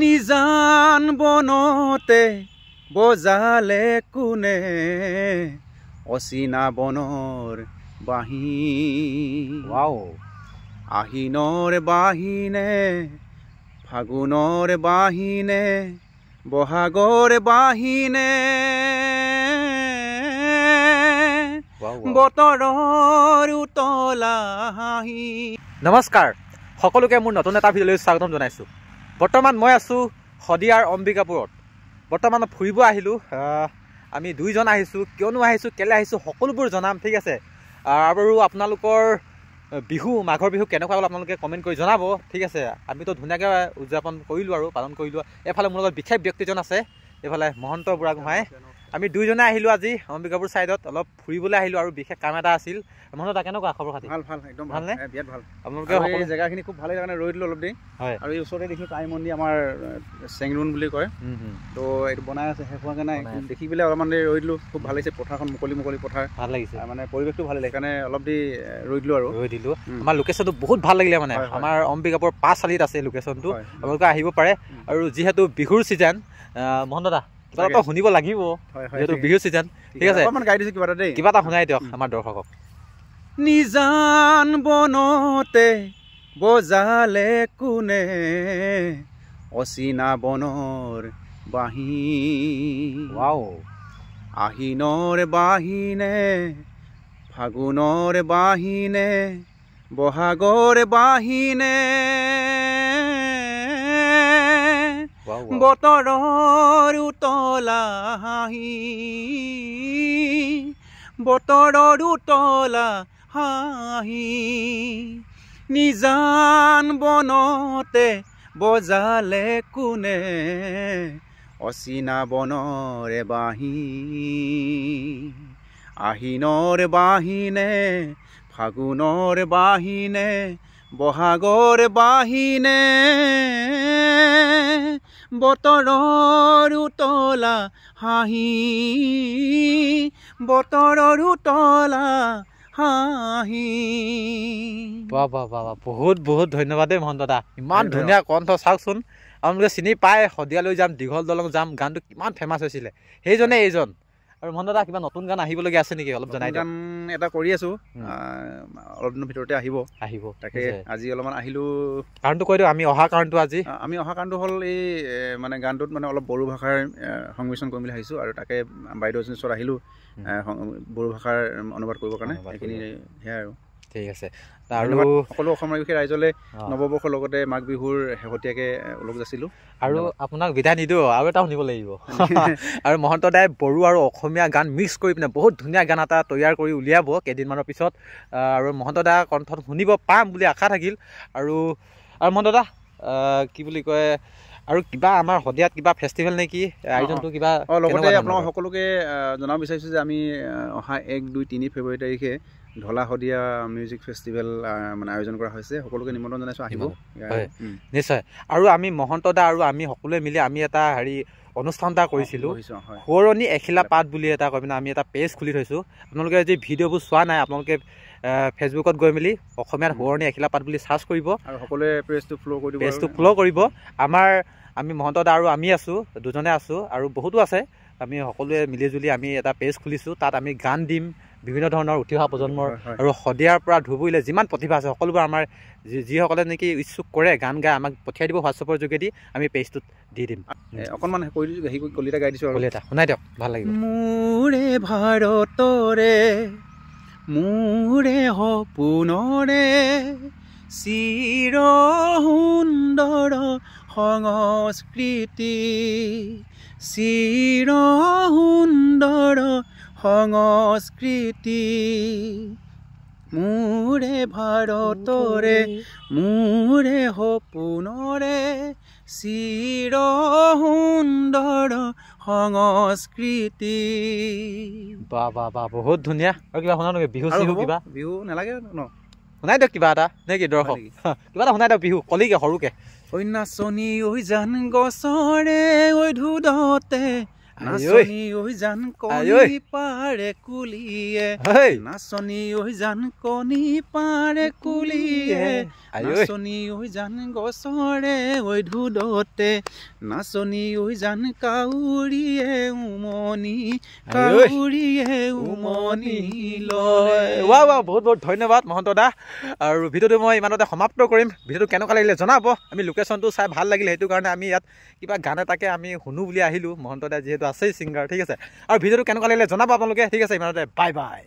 নিজান বনতে বজালে কোনে অচিনা বনৰ বাঁহী আহিনৰ বাঁহীনে ফাগুনৰ বাঁহীনে বহাগৰ বাঁহীনে বতৰৰ উতলা হাঁহি। নমস্কাৰ, সকলোকে মোৰ নতুন এটা ভিডিঅ'লৈ স্বাগতম জনাইছোঁ। বৰ্তমান মই আছোঁ শদিয়াৰ অম্বিকাপুৰত। বৰ্তমান ফুৰিব আহিলোঁ। আমি দুইজন আহিছোঁ। কিয়নো আহিছোঁ, কেলৈ আহিছোঁ, সকলোবোৰ জনাম, ঠিক আছে। আৰু আপোনালোকৰ বিহু, মাঘৰ বিহু কেনেকুৱা হ'ল আপোনালোকে কমেণ্ট কৰি জনাব, ঠিক আছে। আমিতো ধুনীয়াকৈ উদযাপন কৰিলোঁ আৰু পালন কৰিলোঁ। এইফালে মোৰ লগত বিশেষ ব্যক্তিজন আছে, এইফালে মহন্ত বুঢ়াগোহাঁই। আমি দুইজনে আহিলোঁ আজি অম্বিকাপুৰ ছাইডত অলপ ফুৰিবলৈ আহিলোঁ আৰু বিশেষ কাম এটা আছিল। মহন্ত, কেনেকুৱা খবৰ খাতি? ভাল ভাল, একদম ভালনে? বিৰাট ভাল। আপোনালোকে সকলো জেগাখিনি খুব ভালেই কাৰণে ৰৈ দিলোঁ অলপ দেৰি। হয়, আৰু এই ওচৰতে দেখিলোঁ কাই মন্দিৰ, আমাৰ চেংৰুণ বুলি কয়। তো এইটো বনাই আছে, শেষ হোৱাকৈ নাই। দেখি পেলাই অলপমান দেৰি ৰৈ দিলোঁ। খুব ভাল লাগিছে, পথাৰখন মুকলি পথাৰ, ভাল লাগিছে, মানে পৰিৱেশটো ভালেই লাগে কাৰণে অলপ দেৰি ৰৈ দিলোঁ আৰু ৰৈ দিলোঁ। আমাৰ লোকেশ্যনটো বহুত ভাল লাগিলে, মানে আমাৰ অম্বিকাপুৰ 5 চালিত আছে লোকেশ্যনটো। আপোনালোকে আহিব পাৰে। আৰু যিহেতু বিহুৰ ছিজন, মহন্ত দা কিবা শুনিব লাগিব, যিহেতু বিহু ছিজন, ঠিক আছে। গাই দিছোঁ কিবা এটা দেই, কিবা এটা শুনাই দিয়ক আমাৰ দৰ্শকক। নিজান বনতে বজালে কোনে অচিনা বনৰ বাঁহী আহিনৰ বাঁহীনে ফাগুনৰ বাঁহীনে বহাগৰ বাঁহীনে বতৰৰ উতলা হাঁহি বতৰৰ উতলা হাঁহি নিজান বনতে বজালে কোনে অচিনা বনৰে বাঁহী আহিনৰ বাঁহীনে ফাগুনৰ বাঁহীনে বহাগৰ বাঁহীনে বতৰৰ উতলা হাঁহি বতৰৰ উতলা হাঁহি। বাহ বাহ বাহ, বহুত বহুত ধন্যবাদ দেই মহন্ত দা, ইমান ধুনীয়া কণ্ঠ। চাওকচোন, আপোনালোকে চিনি পায় শদিয়ালৈ যাম, দীঘল দলং যাম, গানটো কিমান ফেমাছ হৈছিলে, সেইজনে এইজন। আৰু মহন্ত দা, কিবা নতুন গান আহিবলগীয়া আছে নেকি? অলপ জনাই দিয়ক। গান এটা কৰি আছোঁ, অলপ দিনৰ ভিতৰতে আহিব। তাকে আজি অলপমান আহিলোঁ। কাৰণটো কৈ দিওঁ, আমি অহা কাৰণটো হ'ল এই মানে গানটোত মানে অলপ বড়ো ভাষাৰ সংমিশ্ৰণ কৰিম বুলি ভাবিছোঁ। আৰু তাকে বাইদেউ এজনীৰ ওচৰত আহিলোঁ বড়ো ভাষাৰ অনুবাদ কৰিবৰ কাৰণে। সেইখিনি সেয়াই আৰু ঠিক আছে। আৰু সকলো অসমবাসী ৰাইজলৈ নৱবৰ্ষৰ লগতে মাঘ বিহুৰ শেহতীয়াকৈ ওলগ যাছিলোঁ। আৰু আপোনাক বিদায় নিদিওঁ, আৰু এটা শুনিব লাগিব। আৰু মহন্ত দাই বড়ো আৰু অসমীয়া গান মিক্স কৰি পিনে বহুত ধুনীয়া গান এটা তৈয়াৰ কৰি উলিয়াব কেইদিনমানৰ পিছত। আৰু মহন্ত দা কণ্ঠত শুনিব পাম বুলি আশা থাকিল। আৰু মহন্ত দা কি বুলি কয়, আৰু কিবা আমাৰ শদিয়াত কিবা ফেষ্টিভেল নে কি আয়োজনটো কিবা? লগতে আপোনালোক সকলোকে জনাব বিচাৰিছোঁ যে আমি অহা 1, 2, 3 ফেব্ৰুৱাৰী তাৰিখে ঢলা শদিয়া মিউজিক ফেষ্টিভেল মানে আয়োজন কৰা হৈছে। সকলোকে নিমন্ত্ৰণ জনাইছোঁ, আহিব। নিশ্চয়। আৰু আমি মহন্ত দা আৰু আমি সকলোৱে মিলি আমি এটা অনুষ্ঠান এটা কৰিছিলোঁ, সোঁৱৰণি এখিলা পাত বুলি এটা কৈ পিনে আমি এটা পেজ খুলি থৈছোঁ। আপোনালোকে যদি ভিডিঅ'বোৰ চোৱা নাই, আপোনালোকে ফেচবুকত গৈ মেলি অসমীয়াত সোঁৱৰণি এখিলা পাত বুলি চাৰ্চ কৰিব আৰু সকলোৱে পেজটো ফ'ল' কৰিব। আমি মহন্ত দা আৰু আমি আছোঁ, দুজনে আছোঁ, আৰু বহুতো আছে। আমি সকলোৱে মিলিজুলি আমি এটা পেজ খুলিছোঁ। তাত আমি গান দিম, বিভিন্ন ধৰণৰ উঠি অহা প্ৰজন্মৰ আৰু শদিয়াৰ পৰা ধুবুৰীলৈ যিমান প্ৰতিভা আছে সকলোবোৰ আমাৰ যিসকলে নেকি ইচ্ছুক কৰে গান গাই আমাক পঠিয়াই দিব হোৱাটছএপৰ যোগেদি, আমি পেজটোত দি দিম। অকণমান কলিতা গাই দিছোঁ, কলিতা শুনাই দিয়ক, ভাল লাগিব। মোৰে ভাৰতৰে মোৰে সপোনৰে চিৰ সুন্দৰ সংস্কৃতি চিৰ সুন্দৰ সংস্কৃতি মোৰে ভাৰতৰে মোৰে সপোনৰে চিৰ সুন্দৰ সংস্কৃতি। বাহ বাহ বাহ, বহুত ধুনীয়া। আৰু কিবা শুনা নেকি? বিহু চিহু কিবা? বিহু নালাগে ন? শুনাই দিয়ক কিবা এটা নে কি দৰ্শক? কিবা এটা শুনাই দিয়ক বিহু কলিকে সৰুকে। ঐ নাচনী ঐ জান গছৰে ঐ ধুদতে নাচনী ঐ জান কণী পাৰে কুলিয়ে নাচনী ঐ জান কণী পাৰে কুলিয়ে নাচনী ঐ জান গছৰে ঐ ধুদতে নাচনী ঐ জান কাউৰীয়ে উমনি লয়। ৱাহ ৱাহ, বহুত বহুত ধন্যবাদ মহন্ত দা। আৰু ভিডিঅ'টো মই ইমানতে সমাপ্ত কৰিম। ভিডিঅ'টো কেনেকুৱা লাগিলে জনাব। আমি লোকেশ্যনটো চাই ভাল লাগিলে, সেইটো কাৰণে আমি ইয়াত কিবা গান এটাকে আমি শুনো বুলি আহিলোঁ। মহন্ত দা যিহেতু আছেই ছিংগাৰ, ঠিক আছে। আৰু ভিডিঅ'টো কেনেকুৱা লাগিলে জনাব আপোনালোকে, ঠিক আছে। ইমানতে বাই বাই।